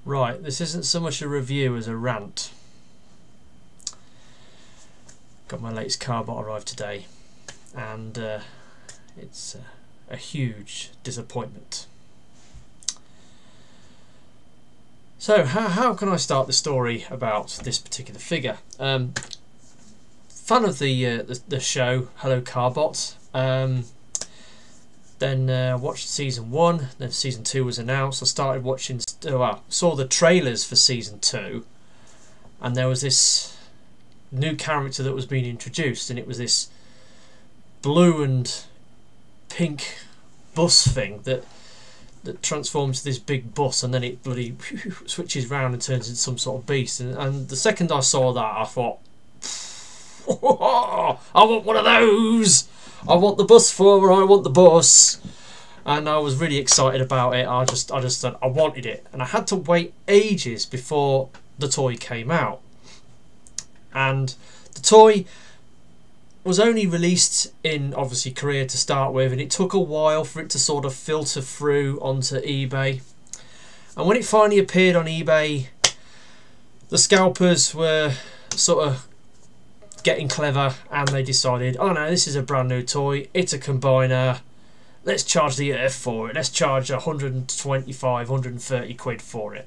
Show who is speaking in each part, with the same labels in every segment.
Speaker 1: Right, this isn't so much a review as a rant. Got my latest Carbot arrived today, and it's a huge disappointment. So how can I start the story about this particular figure? Fan of the show, Hello Carbot. Then watched season 1, then season 2 was announced. I started watching, saw the trailers for season 2, and there was this new character that was being introduced, and it was this blue and pink bus thing that transforms to this big bus, and then it bloody switches round and turns into some sort of beast. And the second I saw that, I thought, oh, I want one of those. I want the bus forward, I want the bus. And I was really excited about it. I just said I wanted it, and I had to wait ages before the toy came out. And the toy was only released in, obviously, Korea to start with, and it took a while for it to sort of filter through onto eBay. And when it finally appeared on eBay, the scalpers were sort of getting clever, and they decided, oh no, this is a brand new toy, it's a combiner, let's charge the earth for it, let's charge 125, 130 quid for it.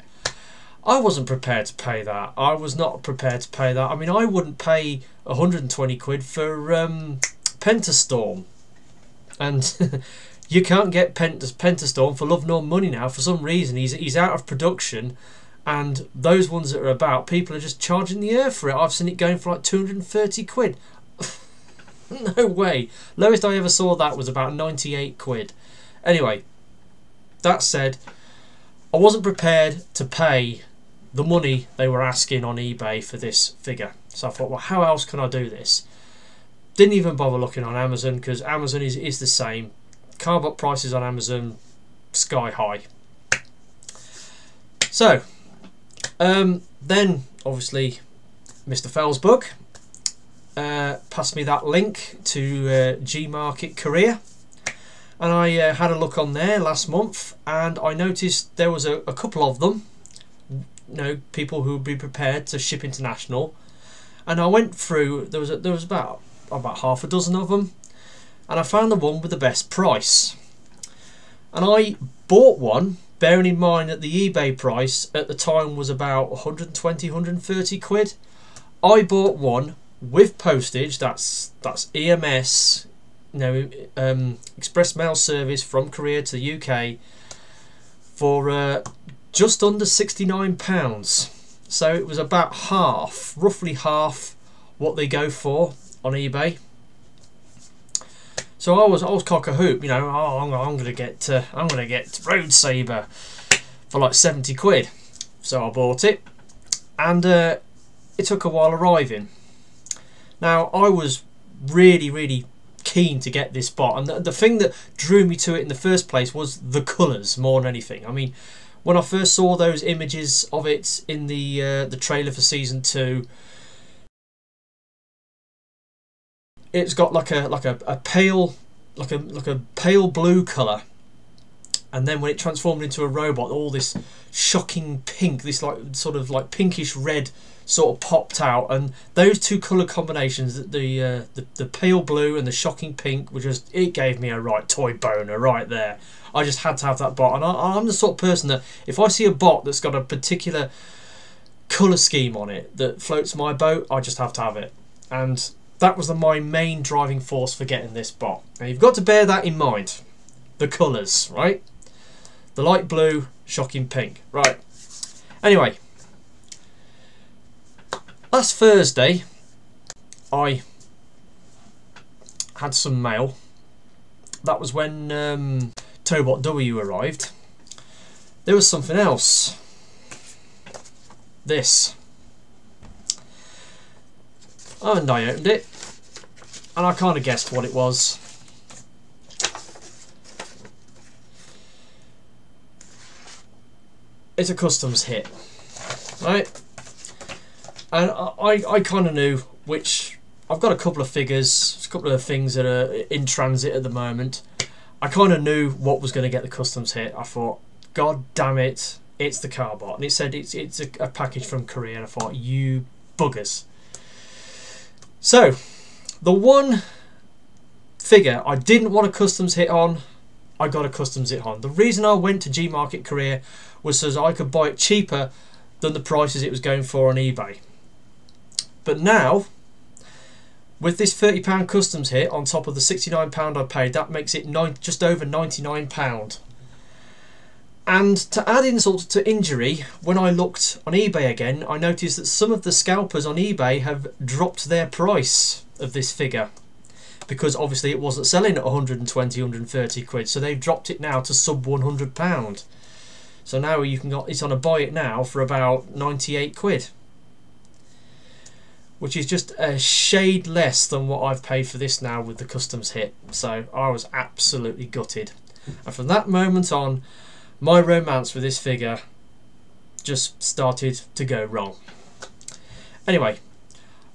Speaker 1: I wasn't prepared to pay that. I was not prepared to pay that. I mean, I wouldn't pay 120 quid for Pentastorm, and you can't get Pentastorm for love nor money now. For some reason he's out of production, and those ones that are about, people are just charging the earth for it. I've seen it going for like 230 quid. No way. Lowest I ever saw that was about 98 quid. Anyway, that said, I wasn't prepared to pay the money they were asking on eBay for this figure. So I thought, well, how else can I do this? Didn't even bother looking on Amazon, because Amazon is the same. Carbot prices on Amazon, sky high. So then, obviously, Mr. Felsbug passed me that link to Gmarket Korea, and I had a look on there last month, and I noticed there was a couple of them, you know, people who would be prepared to ship international, and I went through. There was about half a dozen of them, and I found the one with the best price, and I bought one, bearing in mind that the eBay price at the time was about 120, 130 quid. I bought one with postage, that's EMS, you know, express mail service from Korea to the UK, for just under £69. So it was about half, roughly half, what they go for on eBay. So I was cock a hoop, you know. Oh, I'm gonna get Road Sabre for like 70 quid. So I bought it, and it took a while arriving. Now I was really keen to get this bot, and the thing that drew me to it in the first place was the colours more than anything. I mean, when I first saw those images of it in the trailer for season 2, it's got like a pale blue colour, and then when it transformed into a robot, all this shocking pink, this like sort of like pinkish red sort of popped out, and those two colour combinations, the pale blue and the shocking pink, were just, it gave me a right toy boner right there. I just had to have that bot, and I'm the sort of person that if I see a bot that's got a particular colour scheme on it that floats my boat, I just have to have it. And that was my main driving force for getting this bot. Now you've got to bear that in mind. The colours, right? The light blue, shocking pink. Right. Anyway, last Thursday I had some mail. That was when Tobot W arrived. There was something else. This. And I opened it, and I kind of guessed what it was. It's a customs hit, right? And I kind of knew which. I've got a couple of figures, a couple of things that are in transit at the moment. I kind of knew what was going to get the customs hit. I thought, God damn it, it's the Carbot, and it said it's a package from Korea, and I thought, you buggers. So the one figure I didn't want a customs hit on, I got a customs hit on. The reason I went to Gmarket Korea was so I could buy it cheaper than the prices it was going for on eBay. But now, with this £30 customs hit on top of the £69 I paid, that makes it just over £99. And to add insult to injury, when I looked on eBay again, I noticed that some of the scalpers on eBay have dropped their price of this figure, because obviously it wasn't selling at 120, 130 quid, so they've dropped it now to sub £100. So now you can it's on a buy it now for about 98 quid, which is just a shade less than what I've paid for this now with the customs hit. So I was absolutely gutted, and from that moment on, my romance with this figure just started to go wrong. Anyway,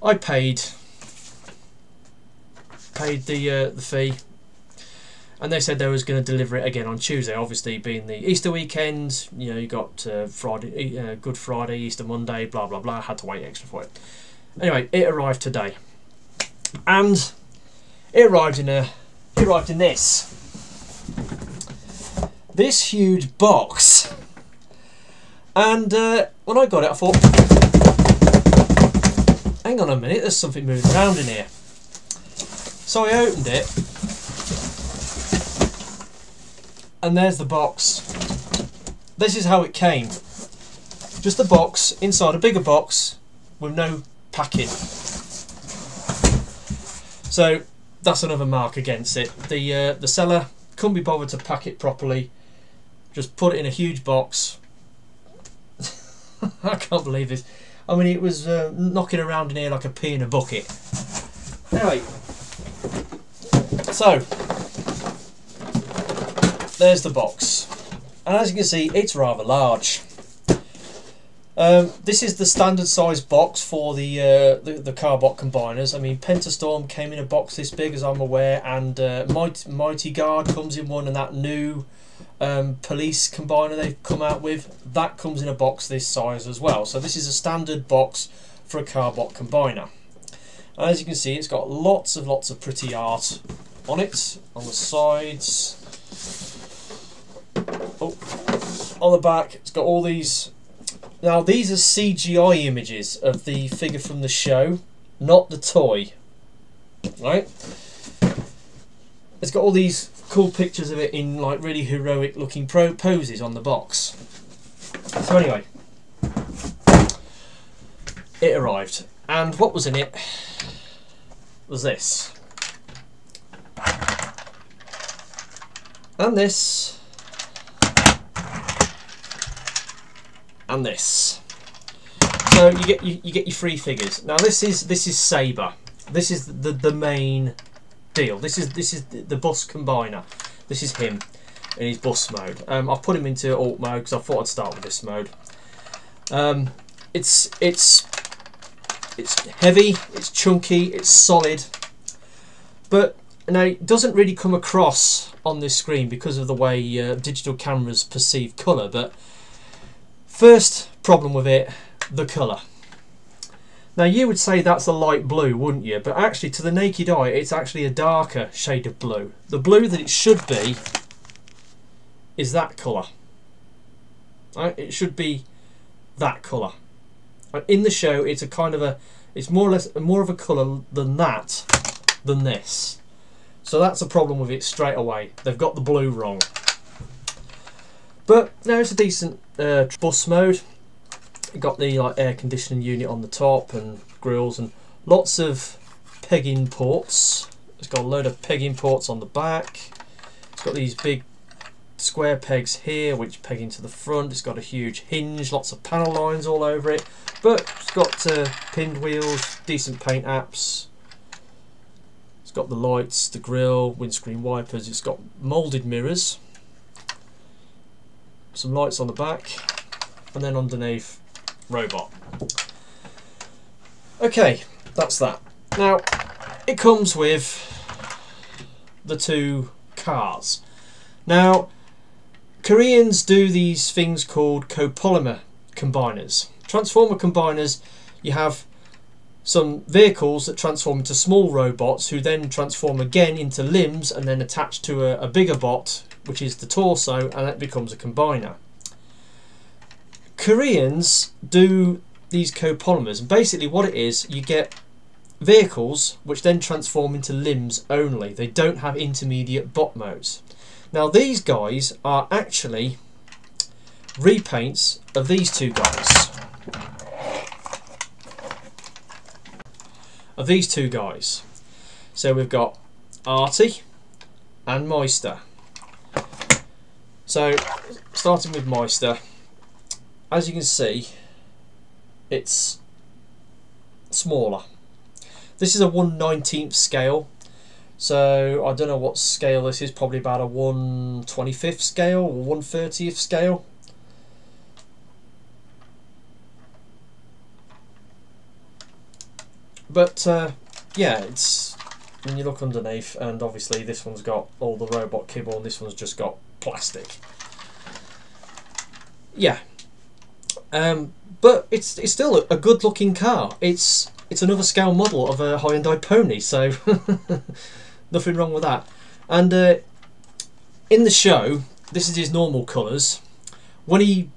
Speaker 1: I paid the fee, and they said they was going to deliver it again on Tuesday. Obviously, being the Easter weekend, you know, you got Friday, Good Friday, Easter Monday, blah blah blah. I had to wait extra for it. Anyway, it arrived today, and it arrived in this huge box. And when I got it, I thought, hang on a minute, there's something moving around in here. So I opened it, and there's the box. This is how it came. Just a box inside a bigger box with no packing. So that's another mark against it. The seller couldn't be bothered to pack it properly. Just put it in a huge box. I can't believe this. I mean, it was knocking around in here like a pea in a bucket. Anyway, so there's the box, and as you can see, it's rather large. This is the standard size box for the Carbot combiners. I mean, Pentastorm came in a box this big, as I'm aware, and Mighty Guard comes in one, and that new police combiner they've come out with, that comes in a box this size as well. So this is a standard box for a Carbot combiner. And as you can see, it's got lots of pretty art on it, on the sides. Oh, on the back, it's got all these. Now these are CGI images of the figure from the show, not the toy. Right? It's got all these cool pictures of it in like really heroic looking poses on the box. So anyway, it arrived, and what was in it was this, and this, and this. So you get your three figures. Now this is Sabre. This is the main deal. This is the bus combiner. This is him in his bus mode. I've put him into alt mode because I thought I'd start with this mode. It's heavy, it's chunky, it's solid, but now it doesn't really come across on this screen because of the way digital cameras perceive colour. But first problem with it, the colour. Now you would say that's a light blue, wouldn't you? But actually, to the naked eye, it's actually a darker shade of blue. The blue that it should be is that colour. Right? It should be that colour. In the show, it's a kind of a, it's more or less more of a colour than this. So that's a problem with it straight away. They've got the blue wrong. But now it's a decent bus mode. Got the like air conditioning unit on the top and grills and lots of pegging ports. It's got a load of pegging ports on the back. It's got these big square pegs here which peg into the front. It's got a huge hinge, lots of panel lines all over it, but it's got pinned wheels, decent paint apps. It's got the lights, the grille, windscreen wipers. It's got moulded mirrors, some lights on the back, and then underneath, robot. Okay, that's that. Now it comes with the two cars. Now Koreans do these things called copolymer combiners. Transformer combiners, you have some vehicles that transform into small robots who then transform again into limbs and then attach to a bigger bot, which is the torso, and that becomes a combiner. Koreans do these copolymers, and basically what it is, you get vehicles which then transform into limbs only. They don't have intermediate bot modes. Now these guys are actually repaints of these two guys. So we've got Artie and Meister. So starting with Meister, as you can see, it's smaller. This is a 1/19th scale, so I don't know what scale this is, probably about a 1/25th scale or 1/30th scale. But yeah, it's when you look underneath, and obviously this one's got all the robot kibble and this one's just got plastic. Yeah, but it's still a good looking car. It's another scale model of a Hyundai Pony, so nothing wrong with that. And in the show, this is his normal colours. When he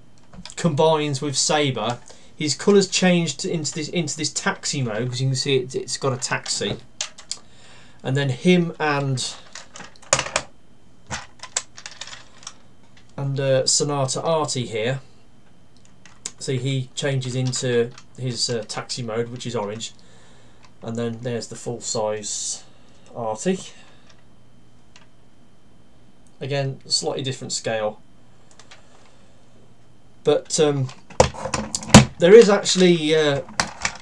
Speaker 1: combines with Sabre, his colours changed into this taxi mode, because you can see it's got a taxi. And then him and Sonata Artie here, see, he changes into his taxi mode, which is orange. And then there's the full size Artie. Again, slightly different scale. But there is actually a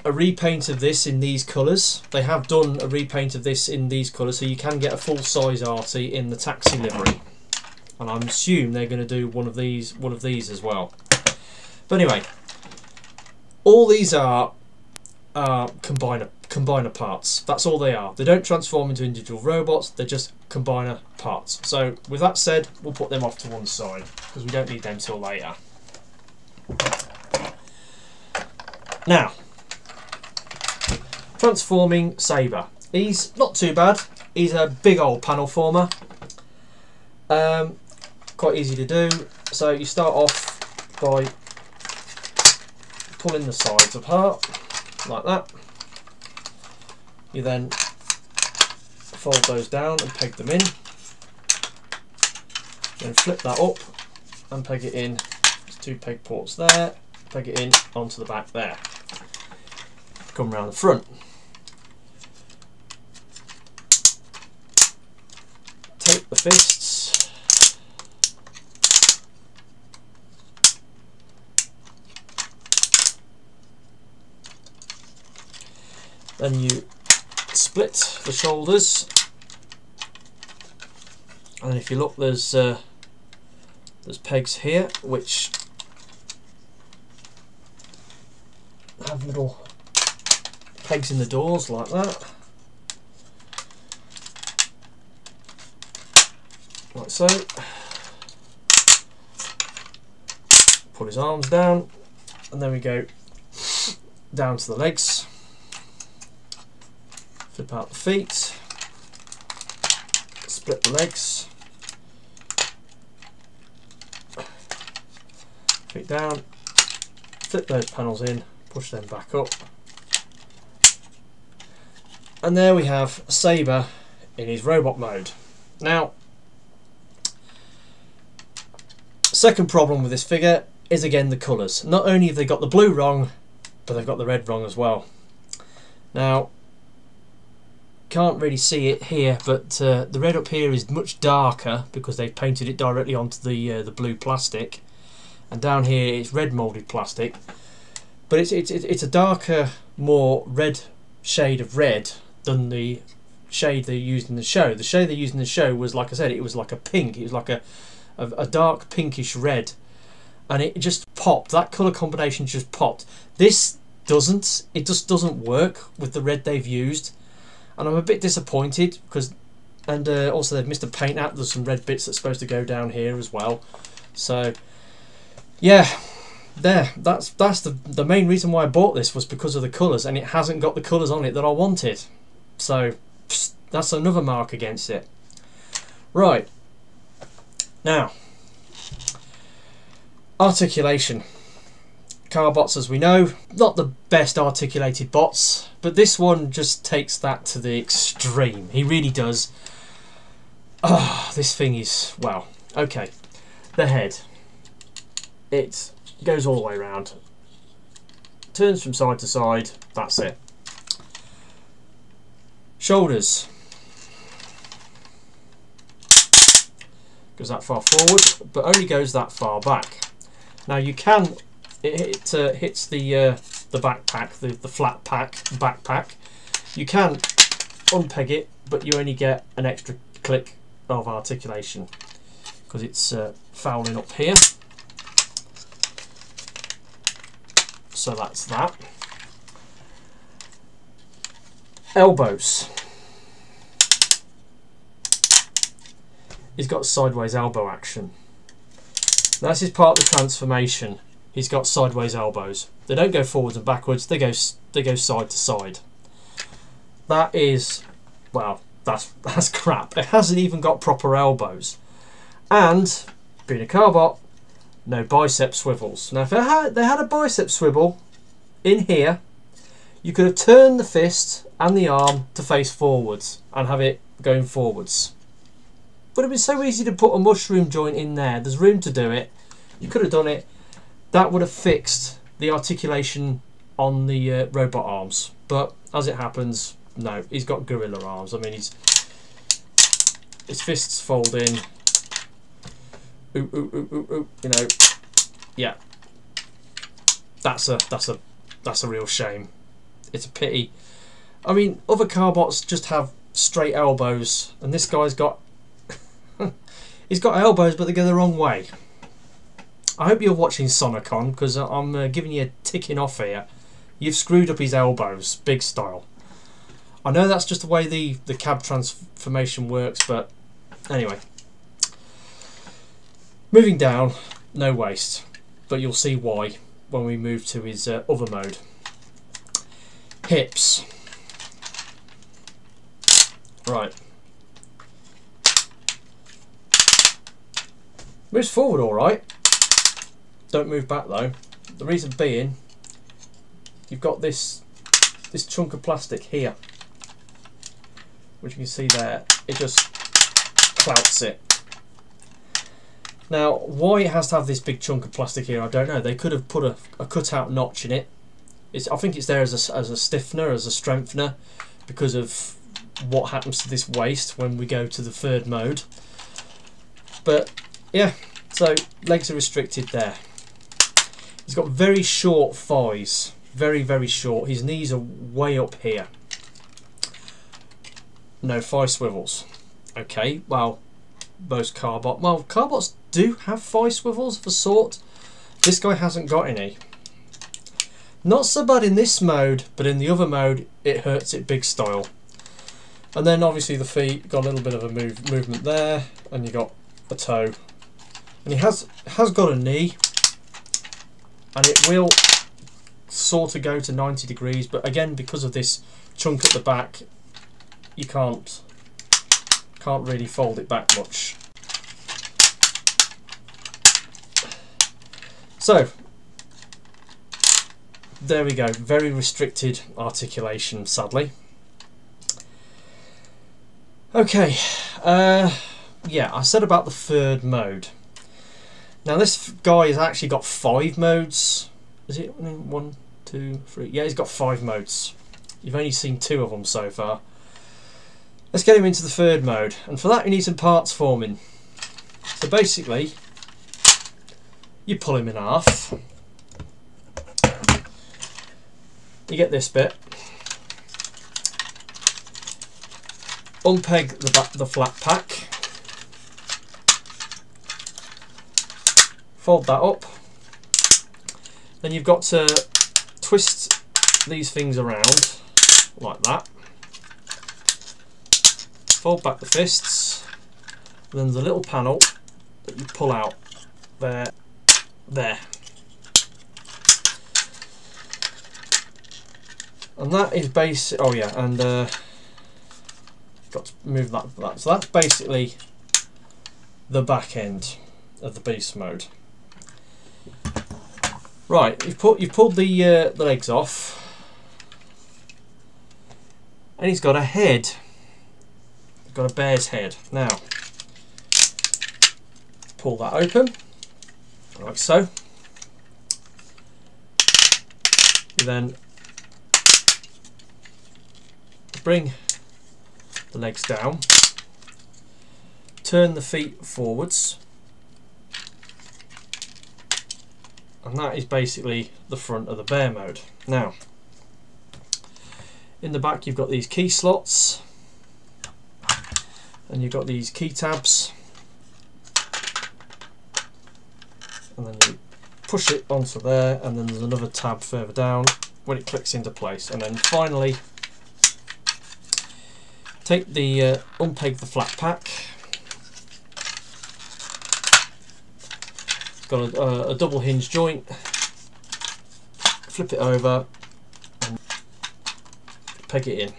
Speaker 1: repaint of this in these colours. They have done a repaint of this in these colours, so you can get a full size Artie in the taxi livery. And I'm assuming they're going to do one of these as well. But anyway, all these are combiner parts. That's all they are. They don't transform into individual robots, they're just combiner parts. So with that said, we'll put them off to one side, because we don't need them till later. Now, transforming Sabre. He's not too bad. He's a big old panel former. Quite easy to do. So you start off by pulling the sides apart like that. You then fold those down and peg them in. Then flip that up and peg it in. There's two peg ports there. Peg it in onto the back there. Come round the front. Take the fists. Then you split the shoulders. And if you look, there's pegs here which have little pegs in the doors like that, like so. Put his arms down, and then we go down to the legs, flip out the feet, split the legs, feet down, flip those panels in, push them back up, and there we have Sabre in his robot mode. Now, second problem with this figure is again the colours. Not only have they got the blue wrong, but they've got the red wrong as well. Now, can't really see it here, but the red up here is much darker because they've painted it directly onto the blue plastic, and down here it's red moulded plastic. But it's a darker, more red shade of red than the shade they used in the show. The shade they used in the show was, like I said, it was like a pink. It was like a dark pinkish red, and it just popped. That colour combination just popped. This doesn't. It just doesn't work with the red they've used, and I'm a bit disappointed because, and also they've missed a paint out. There's some red bits that's supposed to go down here as well. So yeah, that's the main reason why I bought this, was because of the colours, and it hasn't got the colours on it that I wanted. So that's another mark against it. Right, now articulation. Carbots, as we know, not the best articulated bots, but this one just takes that to the extreme. He really does. Oh, this thing is, well, okay. The head, it goes all the way around, turns from side to side, that's it. Shoulders, goes that far forward, but only goes that far back. Now you can, it hits the backpack, the flat pack backpack. You can unpeg it, but you only get an extra click of articulation because it's fouling up here. So that's that. Elbows. He's got sideways elbow action. Now, this is part of the transformation. He's got sideways elbows. They don't go forwards and backwards. They go side to side. That is, well, that's crap. It hasn't even got proper elbows. And being a Carbot, no bicep swivels. Now, if they had a bicep swivel in here, you could have turned the fist and the arm to face forwards and have it going forwards. Would have been so easy to put a mushroom joint in there. There's room to do it. You could have done it. That would have fixed the articulation on the robot arms. But as it happens, no. He's got gorilla arms. I mean, his fists fold in. Ooh, ooh, ooh, ooh, ooh. You know, yeah. That's a real shame. It's a pity. I mean, other Carbots just have straight elbows, and this guy's got he's got elbows, but they go the wrong way. I hope you're watching Sonicon, because I'm giving you a ticking off here. You've screwed up his elbows, big style. I know that's just the way the cab transformation works, but anyway. Moving down, no waist, but you'll see why when we move to his other mode. Hips. Right. Moves forward all right. Don't move back though. The reason being, you've got this chunk of plastic here, which you can see there. It just clouts it. Now, why it has to have this big chunk of plastic here, I don't know. They could have put a cutout notch in it. I think it's there as a stiffener, as a strengthener, because of what happens to this waist when we go to the third mode. But yeah, so legs are restricted there. He's got very short thighs, very, very short. His knees are way up here. No thigh swivels. Okay, well, most Carbots do have thigh swivels of a sort. This guy hasn't got any. Not so bad in this mode, but in the other mode, it hurts it big style. And then obviously the feet, got a little bit of a movement there, and you got a toe. And he has got a knee, and it will sort of go to 90 degrees, but again, because of this chunk at the back, you can't really fold it back much. So there we go, very restricted articulation, sadly. Okay, yeah, I said about the third mode. Now this guy has actually got 5 modes. Is it 1, 2, 3? Yeah, he's got 5 modes. You've only seen 2 of them so far. Let's get him into the third mode, and for that we need some parts forming. So basically, you pull him in half. You get this bit. Unpeg the flat pack. Fold that up. Then you've got to twist these things around like that. Fold back the fists. And then there's a little panel that you pull out there, there. And that is basic. Oh yeah, and got to move that. So that's basically the back end of the beast mode. Right, you've pulled the legs off, and he's got a head. He's got a bear's head. Now, pull that open, like so. You then bring the legs down, turn the feet forwards, and that is basically the front of the bear mode. Now, in the back you've got these key slots, and you've got these key tabs, and then you push it onto there, and then there's another tab further down when it clicks into place. And then finally take the unpeg the flat pack. It's got a double hinge joint. Flip it over and peg it in.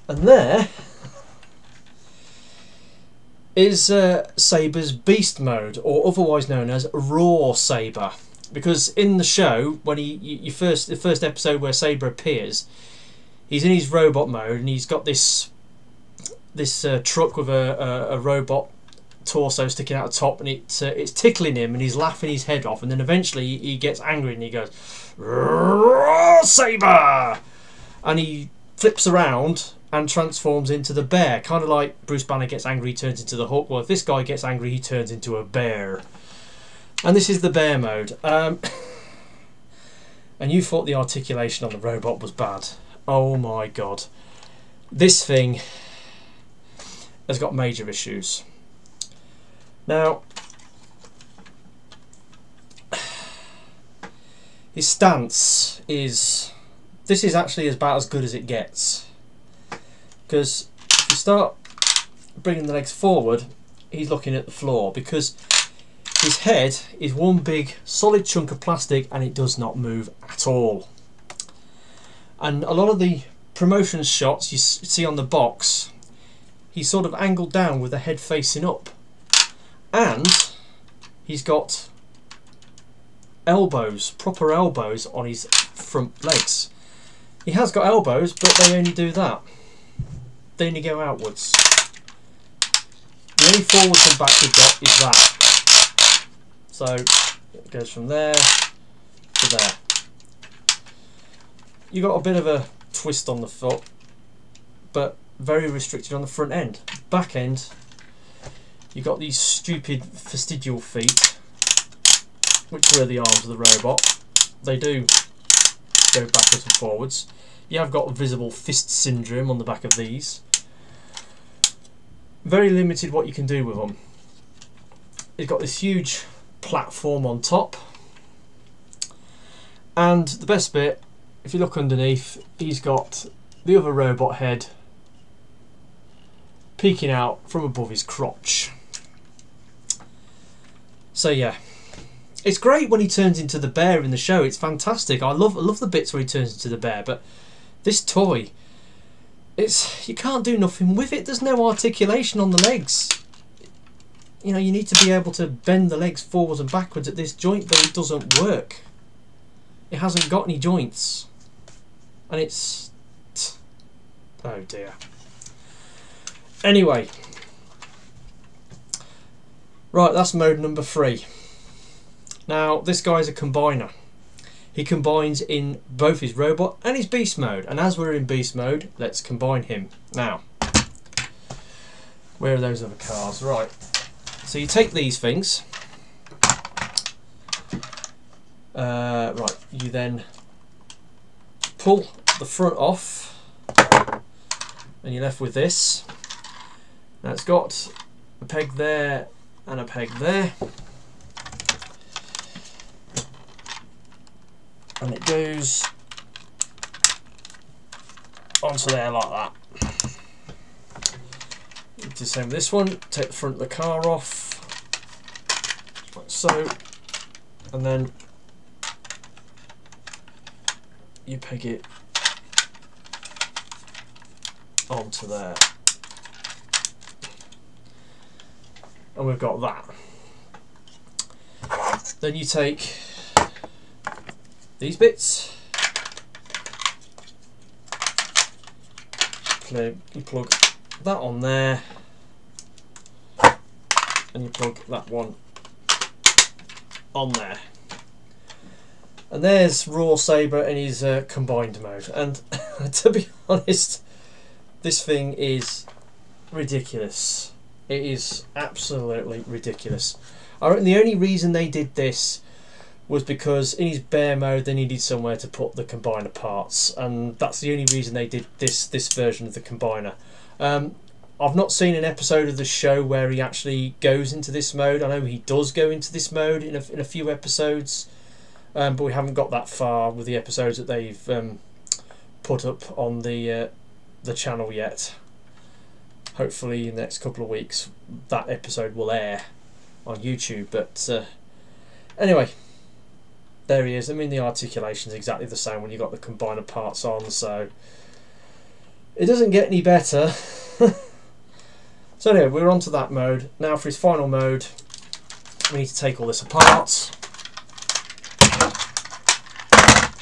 Speaker 1: And there is Sabre's beast mode, or otherwise known as Raw Sabre. Because in the show, when the first episode where Sabre appears, he's in his robot mode, and he's got this truck with a robot torso sticking out the top, and it's tickling him, and he's laughing his head off, and then eventually he gets angry and he goes, "Raw Sabre!" and he flips around and transforms into the bear, kind of like Bruce Banner gets angry, he turns into the Hulk. Well, if this guy gets angry, he turns into a bear. And this is the bear mode. And you thought the articulation on the robot was bad. Oh my god. This thing has got major issues. Now, his stance is... This is actually about as good as it gets. Because if you start bringing the legs forward, he's looking at the floor, because his head is one big solid chunk of plastic and it does not move at all. And a lot of the promotion shots you see on the box, he's sort of angled down with the head facing up, and he's got elbows, proper elbows on his front legs. He has got elbows, but they only do that. They only go outwards. The only forwards and back we've got is that. So it goes from there to there. You got a bit of a twist on the foot, but very restricted on the front end. Back end, you got these stupid fastidial feet, which were the arms of the robot. They do go backwards and forwards. You have got visible fist syndrome on the back of these. Very limited what you can do with them. It's got this huge platform on top, and the best bit, if you look underneath, he's got the other robot head peeking out from above his crotch. So yeah, it's great when he turns into the bear in the show. It's fantastic. I love the bits where he turns into the bear, but this toy, you can't do nothing with it. There's no articulation on the legs. You know, you need to be able to bend the legs forwards and backwards at this joint, but it doesn't work. It hasn't got any joints. And it's... oh dear. Anyway. Right, that's mode number 3. Now, this guy's a combiner. He combines in both his robot and his beast mode. And as we're in beast mode, let's combine him. Now, where are those other cars? Right. So you take these things. Right, you then pull the front off, and you're left with this. Now it's got a peg there and a peg there, and it goes onto there like that. do the same with this one. Take the front of the car off, like so, and then you peg it onto there. And we've got that. Then you take these bits, you plug that on there, and you plug that one on there. And there's raw Sabre in his combined mode. And to be honest, this thing is ridiculous. It is absolutely ridiculous. I reckon the only reason they did this was because in his bare mode they needed somewhere to put the combiner parts, and that's the only reason they did this version of the combiner. I've not seen an episode of the show where he actually goes into this mode. I know he does go into this mode in a few episodes, but we haven't got that far with the episodes that they've put up on the channel yet. Hopefully in the next couple of weeks that episode will air on YouTube. But anyway, there he is. I mean, the articulation is exactly the same when you've got the combiner parts on, so it doesn't get any better. So anyway, we're on to that mode. Now for his final mode, we need to take all this apart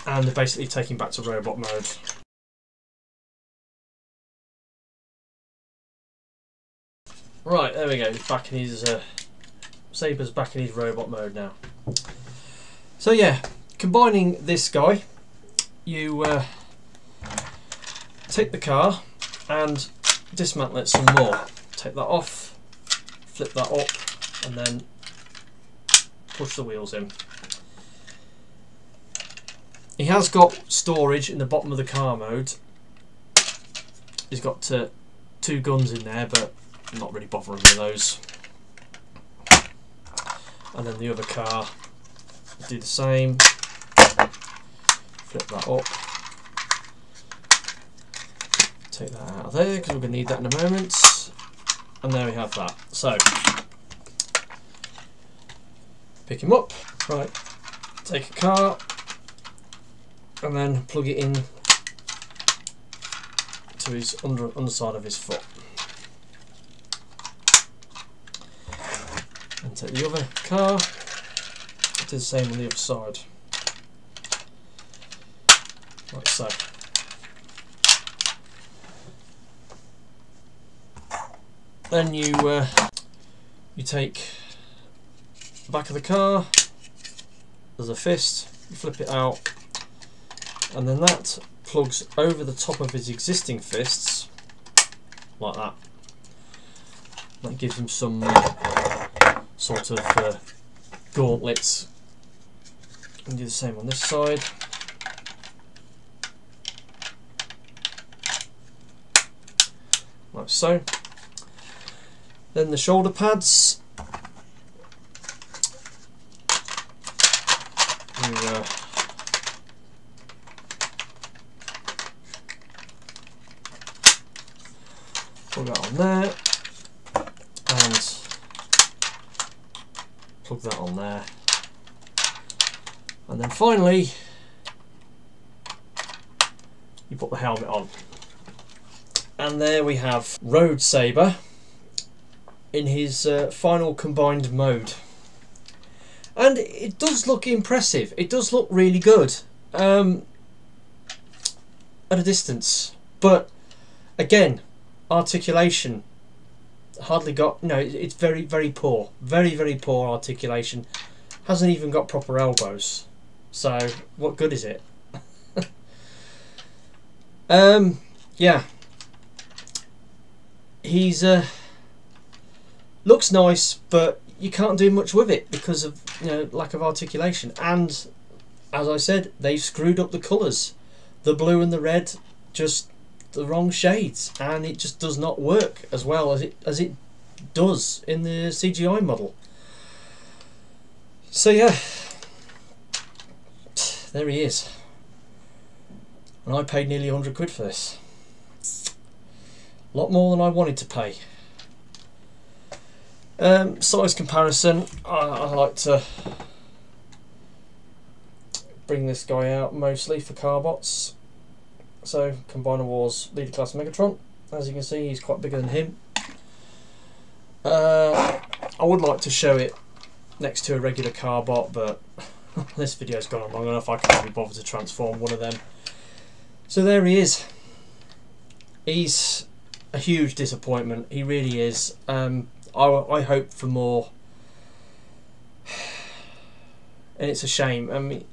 Speaker 1: and basically take him back to robot mode. Right, there we go. He's back in his Sabre's back in his robot mode now. So yeah, combining this guy, you take the car and dismantle it some more. Take that off, flip that up, and then push the wheels in. He has got storage in the bottom of the car mode. He's got 2 guns in there, but I'm not really bothering with those. And then the other car, do the same. Flip that up. Take that out of there because we're going to need that in a moment. And there we have that. So, pick him up. Right, take a car and then plug it in to his underside of his foot. And take the other car, do the same on the other side, like so. Then you take the back of the car, there's a fist, you flip it out, and then that plugs over the top of his existing fists, like that. That gives him some sort of gauntlets. And do the same on this side. Like so. Then the shoulder pads. You, plug that on there. And plug that on there. And then finally, you put the helmet on. And there we have Road Sabre in his final combined mode. And it does look impressive. It does look really good at a distance. But again, articulation hardly got, it's very, very poor. Very, very poor articulation. Hasn't even got proper elbows. So what good is it? Yeah. He's looks nice, but you can't do much with it because of lack of articulation. And as I said, they've screwed up the colours. The blue and the red, just the wrong shades, and it just does not work as well as it does in the CGI model. So yeah, there he is, and I paid nearly 100 quid for this. A lot more than I wanted to pay. Size comparison, I like to bring this guy out mostly for Carbots. So Combiner Wars Leader Class Megatron, as you can see he's quite bigger than him. I would like to show it next to a regular Carbot, but this video's gone on long enough, I can't be bothered to transform one of them. So there he is. He's a huge disappointment, he really is. I hope for more, and it's a shame. I mean,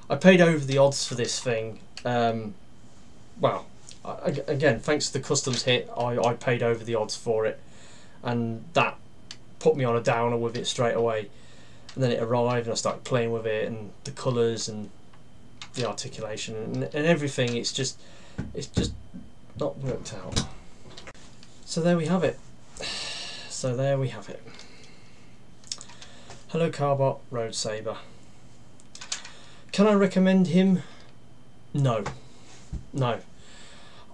Speaker 1: I paid over the odds for this thing. Well, again, thanks to the customs hit, I paid over the odds for it, and that put me on a downer with it straight away. And then it arrived, and I started playing with it, and the colours and the articulation and everything. It's just not worked out. So there we have it. Hello Carbot, Road Sabre. Can I recommend him? No. I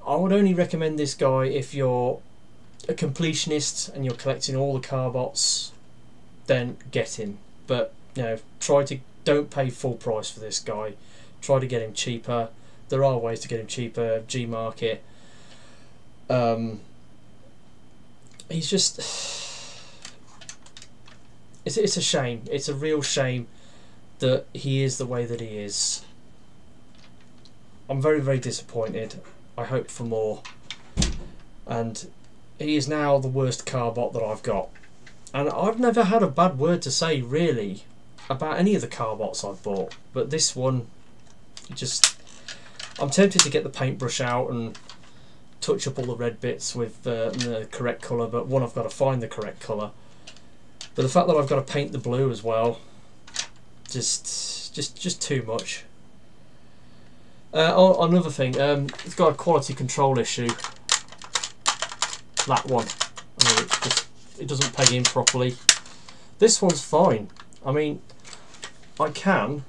Speaker 1: would only recommend this guy if you're a completionist and you're collecting all the Carbots, then get him. But you know, don't pay full price for this guy. Try to get him cheaper. There are ways to get him cheaper. Gmarket. He's just, it's a shame. It's a real shame that he is the way that he is. I'm very, very disappointed. I hope for more. And he is now the worst Carbot that I've got. And I've never had a bad word to say, really, about any of the Carbots I've bought. But this one, I'm tempted to get the paintbrush out and touch up all the red bits with the correct colour, but one, I've got to find the correct colour. But the fact that I've got to paint the blue as well, just too much. Another thing, it's got a quality control issue. That one, I mean, it doesn't peg in properly. This one's fine. I mean, I can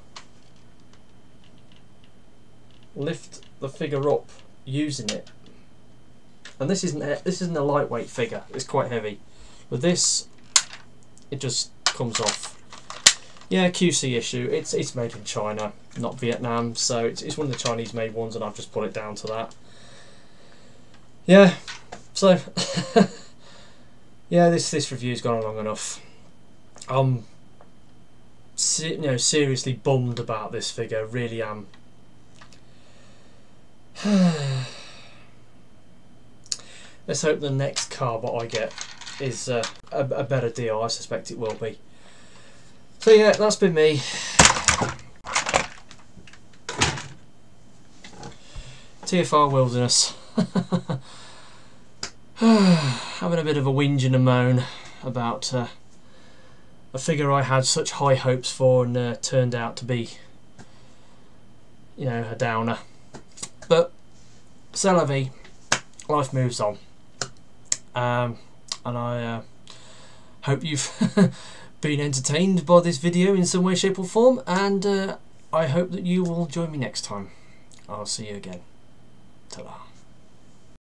Speaker 1: lift the figure up using it. And this isn't a lightweight figure, it's quite heavy. With this, it just comes off. Yeah, QC issue, it's made in China, not Vietnam, so it's one of the Chinese made ones, and I've just put it down to that. Yeah, so, yeah, this review's gone on long enough. I'm seriously bummed about this figure, really am. Let's hope the next Carbot I get is a better deal. I suspect it will be. So yeah, that's been me. TFR Wilderness. Having a bit of a whinge and a moan about a figure I had such high hopes for and turned out to be, you know, a downer. But c'est la vie. Life moves on. And I hope you've been entertained by this video in some way, shape or form, and I hope that you will join me next time. I'll see you again. Ta-da.